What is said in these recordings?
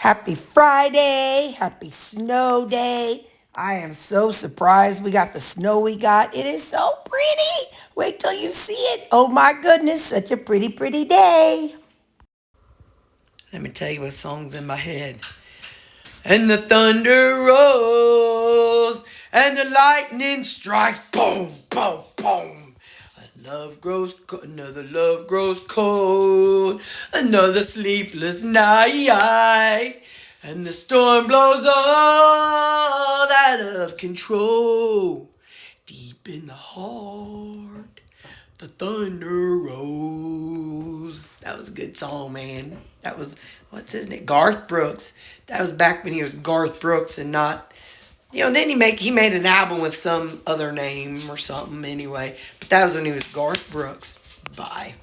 Happy Friday. Happy snow day. I am so surprised we got the snow we got. It is so pretty. Wait till you see it. Oh my goodness, such a pretty, pretty day. Let me tell you what song's in my head. And the thunder rolls, and the lightning strikes. Boom, boom, boom. Another love grows cold, another sleepless night, and the storm blows all out of control. Deep in the heart, the thunder rolls. That was a good song, man. That was, what's his name? Garth Brooks. That was back when he was Garth Brooks and not, then he made an album with some other name or something anyway. But that was when he was Garth Brooks. Bye.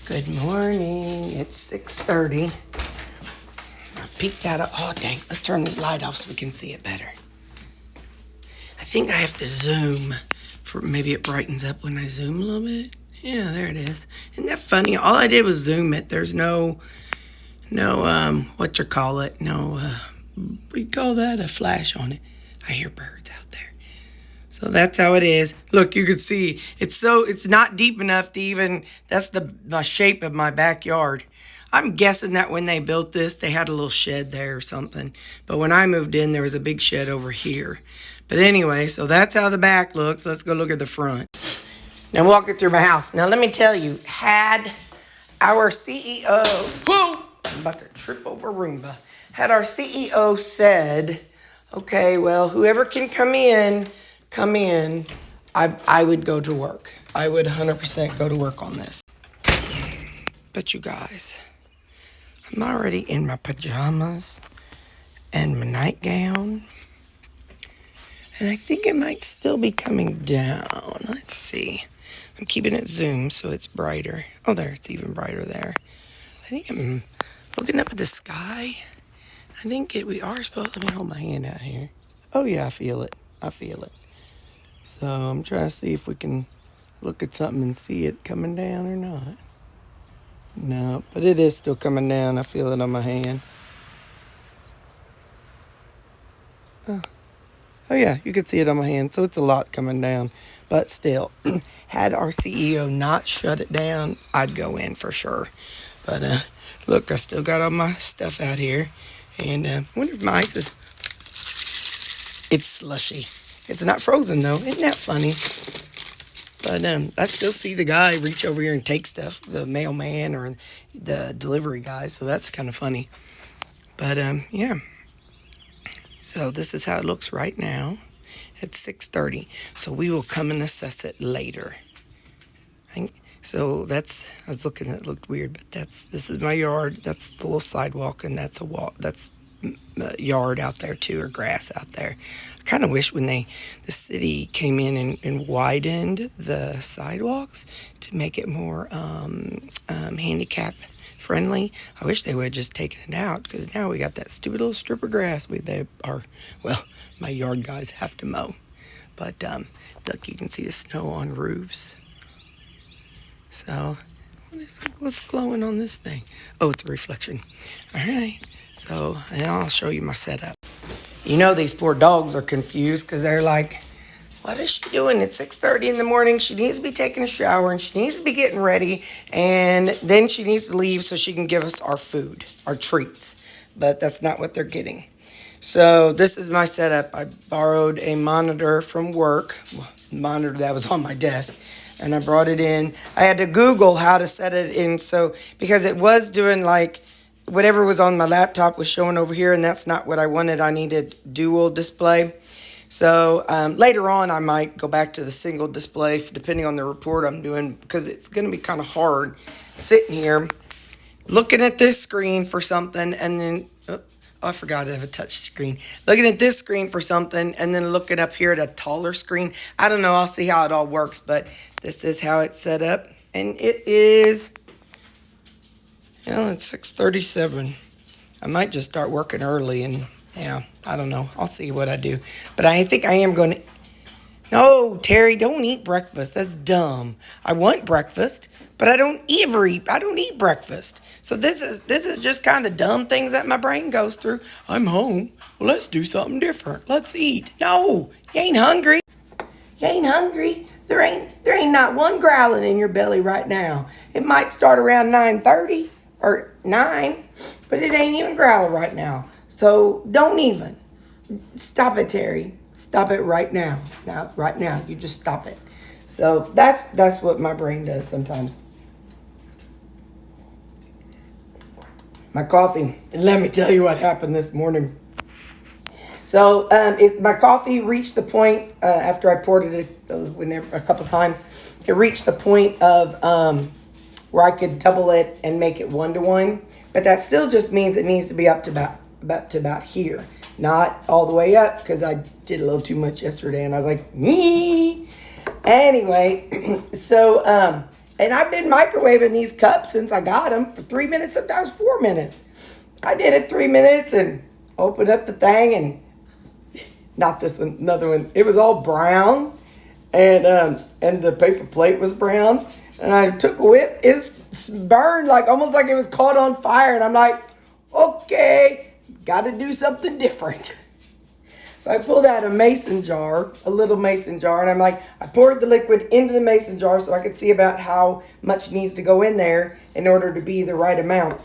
Good morning. It's 6:30. I've peeked out of, oh dang, let's turn this light off so we can see it better. I think I have to zoom, for maybe it brightens up when I zoom a little bit. Yeah, there it is. Isn't that funny? All I did was zoom it. There's no, what you call it? What do you call that? A flash on it. I hear birds out there. So that's how it is. Look, you can see it's not deep enough to even, that's the shape of my backyard. I'm guessing that when they built this, they had a little shed there or something. But when I moved in, there was a big shed over here. But anyway, so that's how the back looks. Let's go look at the front. Now walking through my house. Now let me tell you, had our CEO, whoa, I'm about to trip over Roomba. Had our CEO said, okay, well, whoever can come in, I would go to work. I would 100% go to work on this. But you guys, I'm already in my pajamas and my nightgown. And I think it might still be coming down. Let's see. I'm keeping it zoomed so it's brighter. Oh, there, it's even brighter there. I think I'm looking up at the sky. I think we are supposed to, let me hold my hand out here. Oh yeah, I feel it. So I'm trying to see if we can look at something and see it coming down or not. No, but it is still coming down. I feel it on my hand. Oh yeah, you can see it on my hand. So it's a lot coming down. But still, had our CEO not shut it down, I'd go in for sure. But look, I still got all my stuff out here. And I wonder if my ice is, it's slushy. It's not frozen though. Isn't that funny? But I still see the guy reach over here and take stuff, the mailman or the delivery guy. So that's kind of funny. But yeah. So this is how it looks right now. It's 6:30. So we will come and assess it later. So that's, I was looking at it, looked weird, but this is my yard. That's the little sidewalk, and that's a wall. That's a yard out there too, or grass out there. I kind of wish when the city came in and widened the sidewalks to make it more handicap friendly. I wish they would have just taken it out, because now we got that stupid little strip of grass. My yard guys have to mow. But look, you can see the snow on roofs. So, what's glowing on this thing? Oh, it's a reflection. All right. So, now I'll show you my setup. These poor dogs are confused because they're like, what is she doing? It's 6:30 in the morning. She needs to be taking a shower and she needs to be getting ready. And then she needs to leave so she can give us our food, our treats. But that's not what they're getting. So, this is my setup. I borrowed a monitor from work. Monitor that was on my desk. And I brought it in. I had to Google how to set it in, because it was doing like whatever was on my laptop was showing over here, and that's not what I wanted. I needed dual display. So later on, I might go back to the single display, depending on the report I'm doing, because it's going to be kind of hard sitting here looking at this screen for something, and then I forgot to have a touch screen. Looking at this screen for something, and then looking up here at a taller screen. I don't know. I'll see how it all works, but this is how it's set up. And it is, it's 6:37. I might just start working early, and yeah, I don't know. I'll see what I do. But I think I am going to, no, Terry, don't eat breakfast. That's dumb. I want breakfast, but I don't eat breakfast. So this is just kind of dumb things that my brain goes through. I'm home. Well, let's do something different. Let's eat. No, you ain't hungry. You ain't hungry. There ain't not one growling in your belly right now. It might start around 9:30 or 9, but it ain't even growling right now. So don't even. Stop it, Terri. Stop it right now. Now, right now, you just stop it. So that's what my brain does sometimes. My coffee. And let me tell you what happened this morning. So my coffee reached the point after I poured it a couple times. It reached the point of where I could double it and make it 1-to-1. But that still just means it needs to be up to about here, not all the way up, because I did a little too much yesterday, and I was like, me. Anyway, so and I've been microwaving these cups since I got them for 3 minutes, sometimes 4 minutes. I did it 3 minutes and opened up the thing, and not this one, another one. It was all brown, and the paper plate was brown. And I took a whip. It's burned like almost like it was caught on fire. And I'm like, okay, got to do something different. So I pulled out a mason jar, a little mason jar, and I'm like, I poured the liquid into the mason jar so I could see about how much needs to go in there in order to be the right amount.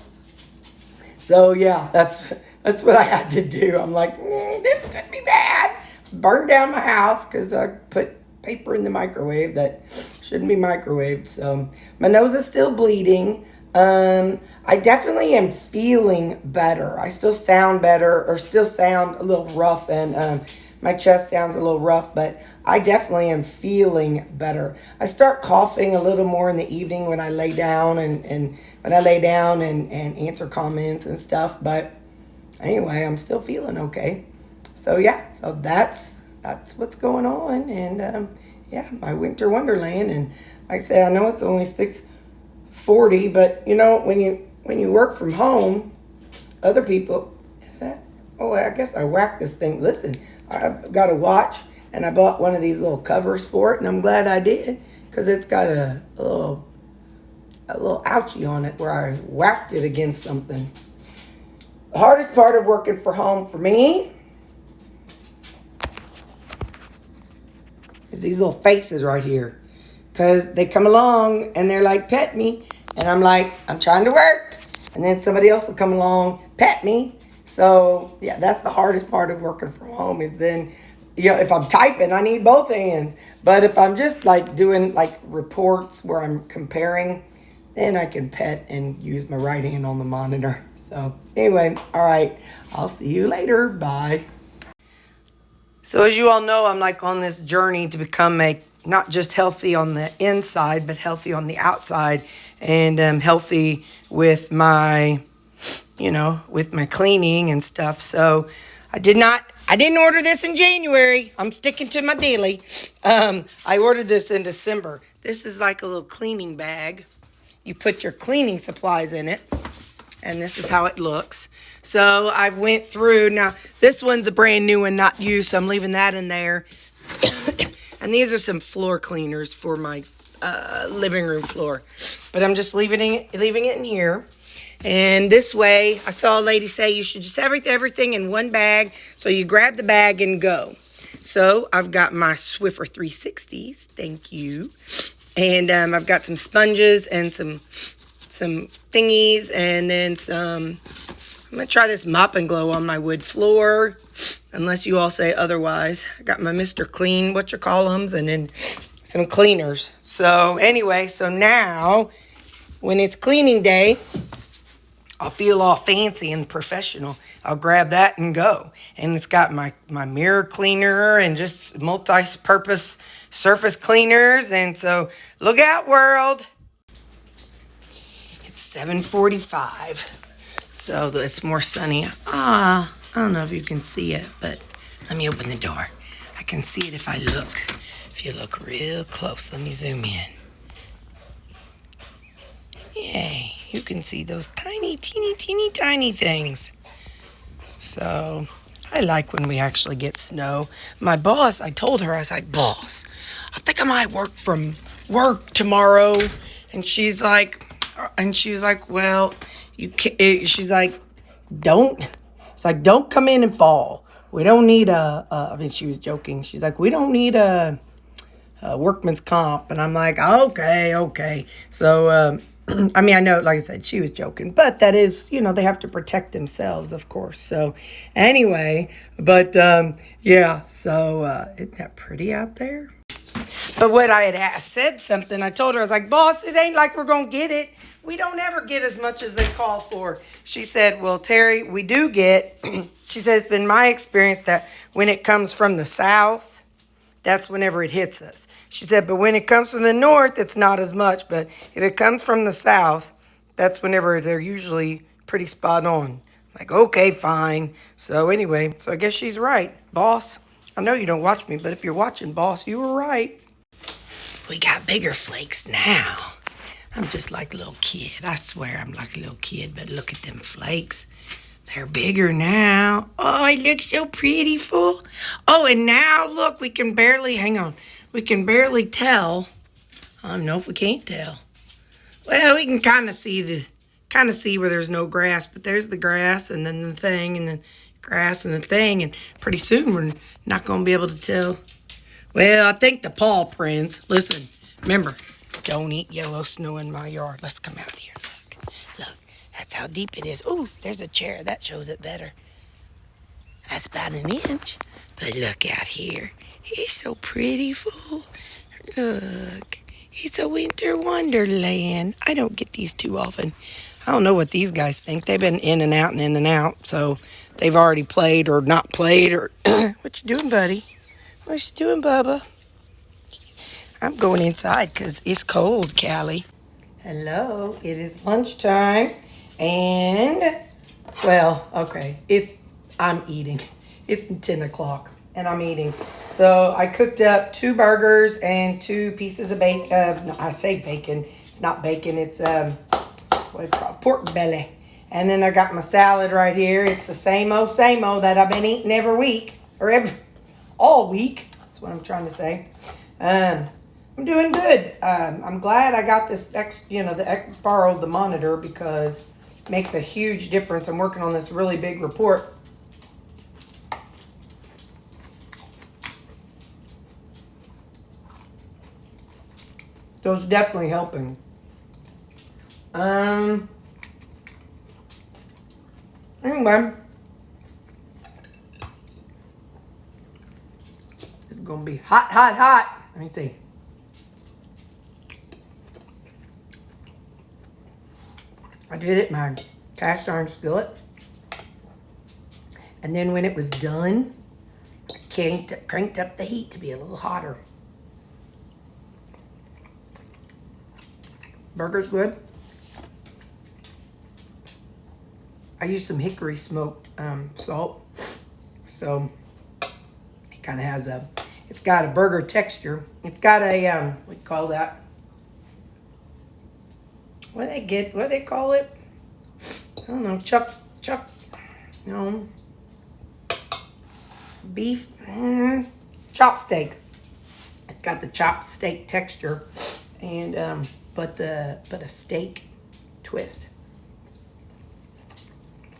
So yeah, that's what I had to do. I'm like, this could be bad. Burned down my house because I put paper in the microwave that shouldn't be microwaved. So my nose is still bleeding. I definitely am feeling better. I still sound better, or still sound a little rough, and my chest sounds a little rough, but I definitely am feeling better. I start coughing a little more in the evening when I lay down and when I lay down and answer comments and stuff. But anyway, I'm still feeling okay. So yeah, so that's what's going on. And yeah, my winter wonderland. And like I said, I know it's only 6:40, but you know, when you work from home, other people, I guess I whacked this thing. Listen, I've got a watch, and I bought one of these little covers for it, and I'm glad I did, because it's got a little ouchie on it where I whacked it against something. The hardest part of working from home for me is these little faces right here, because they come along and they're like, pet me, and I'm like, I'm trying to work, and then somebody else will come along, pet me. So yeah, that's the hardest part of working from home, is then, you know, if I'm typing, I need both hands. But if I'm just like doing like reports where I'm comparing, then I can pet and use my right hand on the monitor. So anyway, all right, I'll see you later. Bye. So as you all know, I'm like on this journey to become not just healthy on the inside, but healthy on the outside, and healthy with my, with my cleaning and stuff. So I didn't order this in January. I'm sticking to my daily. I ordered this in December. This is like a little cleaning bag. You put your cleaning supplies in it, and this is how it looks. So I've went through. Now, this one's a brand new one, not used, so I'm leaving that in there. And these are some floor cleaners for my living room floor. But I'm just leaving it in here. And this way, I saw a lady say you should just have everything in one bag. So you grab the bag and go. So I've got my Swiffer 360s. Thank you. And I've got some sponges and some thingies, and then some. I'm going to try this Mop and Glow on my wood floor, unless you all say otherwise. I got my Mr. Clean, whatchamacallums, and then some cleaners. So anyway, so now when it's cleaning day, I'll feel all fancy and professional. I'll grab that and go. And it's got my mirror cleaner and just multi-purpose surface cleaners. And so look out, world. It's 7:45. So it's more sunny. I don't know if you can see it, but let me open the door. I can see it if I look. If you look real close, let me zoom in. Yay, you can see those tiny, teeny tiny things. So I like when we actually get snow. My boss, I told her, I was like, boss, I think I might work from work tomorrow. And she was like, well, She's like, don't. It's like, don't come in and fall. We don't need I mean, she was joking. She's like, we don't need a workman's comp. And I'm like, okay. So, I mean, I know, like I said, she was joking, but that is, they have to protect themselves, of course. So anyway, but yeah, so isn't that pretty out there? But what I had said something, I told her, I was like, boss, it ain't like we're going to get it. We don't ever get as much as they call for. She said, well, Terri, we do get, she said, it's been my experience that when it comes from the south, that's whenever it hits us. She said, but when it comes from the north, it's not as much. But if it comes from the south, that's whenever they're usually pretty spot on. Like, okay, fine. So anyway, so I guess she's right. Boss, I know you don't watch me, but if you're watching, boss, you were right. We got bigger flakes now. I'm just like a little kid. I swear I'm like a little kid, but look at them flakes. They're bigger now. Oh, it looks so prettiful. Oh, and now, look, we can barely tell. I don't know if we can't tell. Well, we can kind of see where there's no grass, but there's the grass and then the thing and the grass and the thing, and pretty soon we're not going to be able to tell. Well, I think the paw prints. Listen, remember, don't eat yellow snow in my yard. Let's come out here. Look, that's how deep it is. Ooh, there's a chair. That shows it better. That's about an inch. But look out here. He's so prettiful. Look, it's a winter wonderland. I don't get these too often. I don't know what these guys think. They've been in and out, so they've already played or not played. Or what you doing, buddy? What you doing, Bubba? I'm going inside because it's cold, Callie. Hello, it is lunchtime, and, well, okay, I'm eating. It's 10 o'clock, and I'm eating. So I cooked up 2 burgers and 2 pieces of bacon. No, I say bacon. It's not bacon. It's, what is it called? Pork belly. And then I got my salad right here. It's the same old that I've been eating every week, or all week. That's what I'm trying to say. I'm doing good. I'm glad I got this borrowed the monitor because it makes a huge difference. I'm working on this really big report. Those definitely helping. Anyway, this is gonna be hot. Let me see. I did it in my cast iron skillet. And then when it was done, I cranked up the heat to be a little hotter. Burger's good. I used some hickory smoked salt. So it kind of has it's got a burger texture. It's got a, what do you call that? What do they call it? I don't know, beef, chop steak. It's got the chop steak texture, and but a steak twist.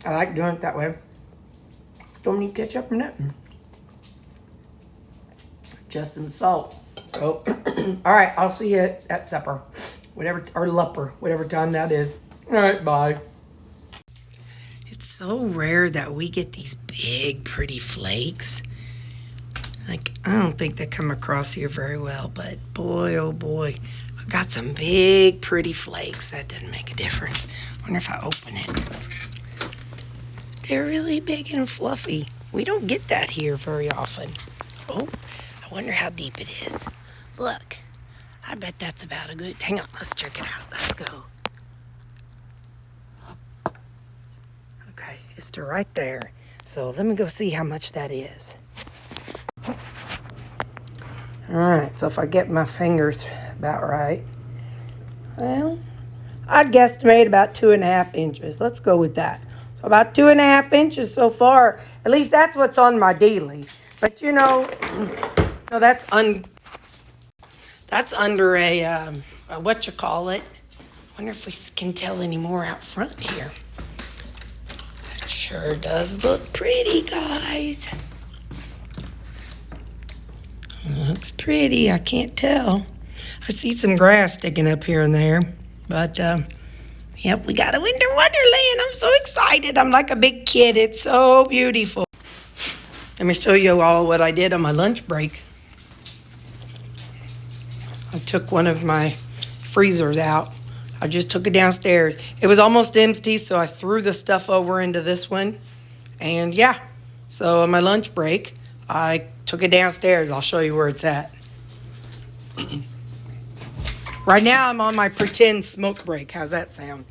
I like doing it that way. Don't need ketchup or nothing. Just some salt. So, all right, I'll see you at supper. Whatever time that is. All right, bye. It's so rare that we get these big, pretty flakes. Like, I don't think they come across here very well, but boy, oh boy, I got some big, pretty flakes. That doesn't make a difference. I wonder if I open it. They're really big and fluffy. We don't get that here very often. Oh, I wonder how deep it is. Look. I bet that's about a good... Hang on, let's check it out. Let's go. Okay, it's to right there. So let me go see how much that is. Alright, so if I get my fingers about right, well, I'd guesstimate about 2.5 inches. Let's go with that. So about 2.5 inches so far. At least that's what's on my daily. But that's under a, wonder if we can tell any more out front here. Sure does look pretty, guys. Looks pretty, I can't tell. I see some grass sticking up here and there, but yep, we got a winter wonderland. I'm so excited. I'm like a big kid. It's so beautiful. Let me show you all what I did on my lunch break. I took one of my freezers out. I just took it downstairs. It was almost empty, so I threw the stuff over into this one. And yeah, so on my lunch break, I took it downstairs. I'll show you where it's at. Right now, I'm on my pretend smoke break. How's that sound?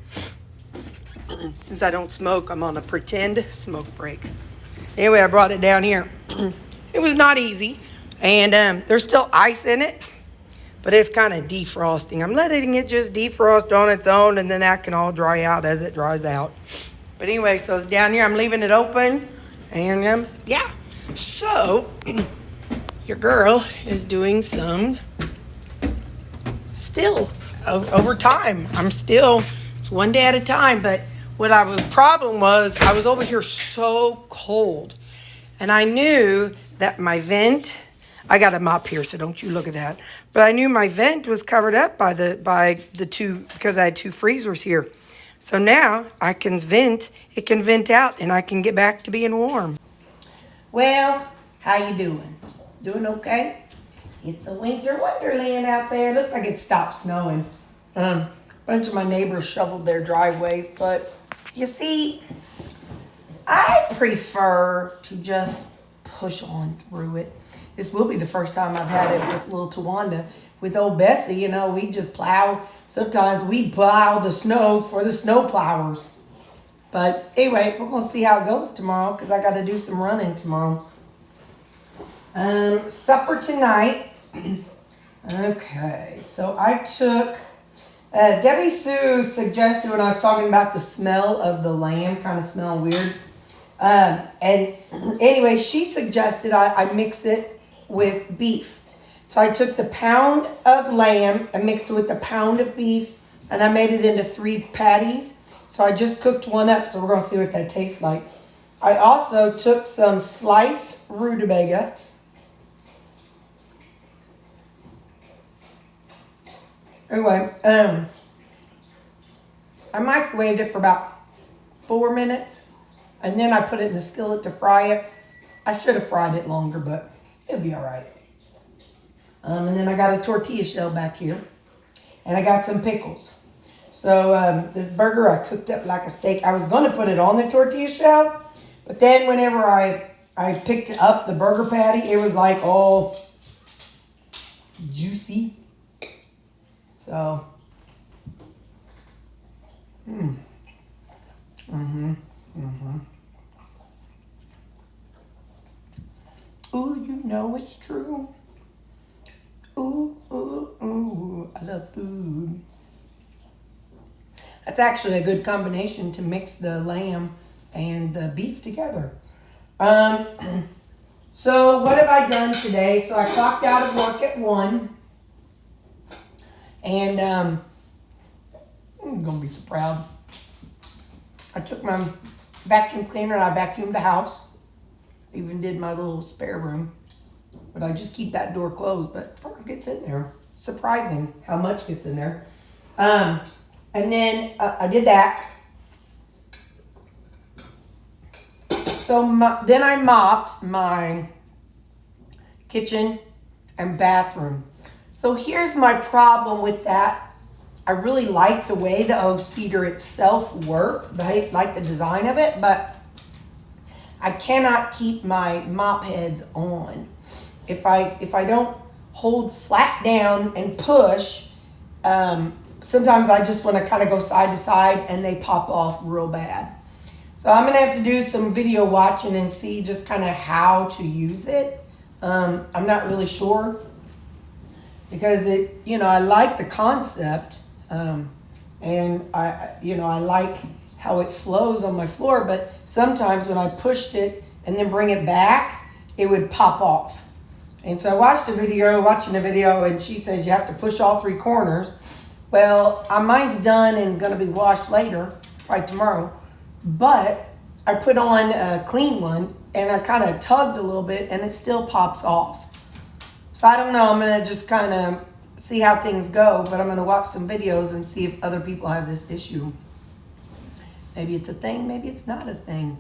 Since I don't smoke, I'm on a pretend smoke break. Anyway, I brought it down here. It was not easy. And there's still ice in it, but it's kind of defrosting. I'm letting it just defrost on its own, and then that can all dry out as it dries out. But anyway, so it's down here. I'm leaving it open. And yeah. So, your girl is doing some still over time. It's one day at a time. But what problem was I was over here so cold. And I knew that my vent, I got a mop here, so don't you look at that. But I knew my vent was covered up by the two, because I had two freezers here. So now I can vent, it can vent out, and I can get back to being warm. Well, how you doing? Doing okay? It's a winter wonderland out there. It looks like it stopped snowing. A bunch of my neighbors shoveled their driveways, but you see, I prefer to just push on through it. This will be the first time I've had it with little Tawanda. With old Bessie, you know, we just plow. Sometimes we plow the snow for the snow plowers. But anyway, we're going to see how it goes tomorrow because I got to do some running tomorrow. Supper tonight. Okay, so I took... Debbie Sue suggested when I was talking about the smell of the lamb, kind of smell weird. And anyway, she suggested I mix it with beef. So I took the pound of lamb and mixed it with the pound of beef, and I made it into 3 patties. So I just cooked one up, so we're going to see what that tastes like. I also took some sliced rutabaga. Anyway, I microwaved it for about 4 minutes, and then I put it in the skillet to fry it. I should have fried it longer, but it'll be all right. And then I got a tortilla shell back here, and I got some pickles. So this burger I cooked up like a steak. I was going to put it on the tortilla shell, but then whenever I picked up the burger patty, it was like all juicy. So, Ooh, you know it's true. Ooh, ooh, ooh, I love food. That's actually a good combination to mix the lamb and the beef together. So what have I done today? So I clocked out of work at 1. And I'm going to be so proud. I took my vacuum cleaner and I vacuumed the house. Even did my little spare room. But I just keep that door closed. But fur gets in there. Surprising how much gets in there. And then I did that. So then I mopped my kitchen and bathroom. So here's my problem with that. I really like the way the oak cedar itself works. I like the design of it, but I cannot keep my mop heads on. If I don't hold flat down and push, sometimes I just want to kind of go side to side and they pop off real bad. So I'm going to have to do some video watching and see just kind of how to use it. I'm not really sure because I like the concept and I like how it flows on my floor, but sometimes when I pushed it and then bring it back, it would pop off. And so I watching a video, and she says you have to push all 3 corners. Well, mine's done and going to be washed later, probably tomorrow. But I put on a clean one and I kind of tugged a little bit and it still pops off. So I don't know, I'm going to just kind of see how things go, but I'm going to watch some videos and see if other people have this issue. Maybe it's a thing, maybe it's not a thing.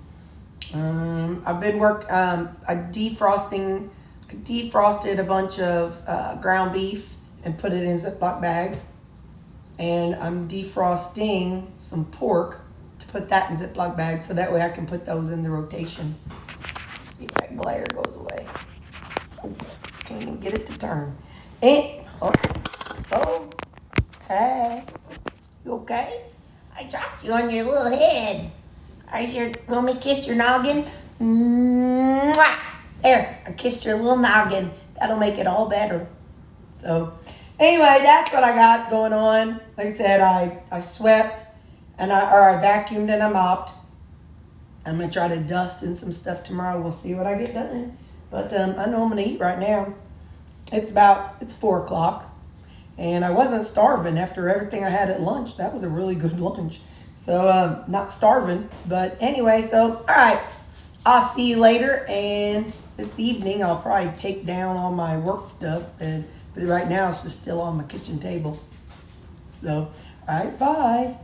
I've been I defrosted a bunch of ground beef and put it in Ziploc bags. And I'm defrosting some pork to put that in Ziploc bags so that way I can put those in the rotation. Let's see if that glare goes away. Oh, can't even get it to turn. And, oh, hey, you okay? I dropped you on your little head. Want me to kiss your noggin? Mwah! There, I kissed your little noggin. That'll make it all better. So, anyway, that's what I got going on. Like I said, I swept and I vacuumed and I mopped. I'm gonna try to dust in some stuff tomorrow. We'll see what I get done. But I know I'm gonna eat right now. It's 4 o'clock. And I wasn't starving after everything I had at lunch. That was a really good lunch. So, not starving. But anyway, so, all right. I'll see you later. And this evening, I'll probably take down all my work stuff. But right now, it's just still on my kitchen table. So, all right, bye.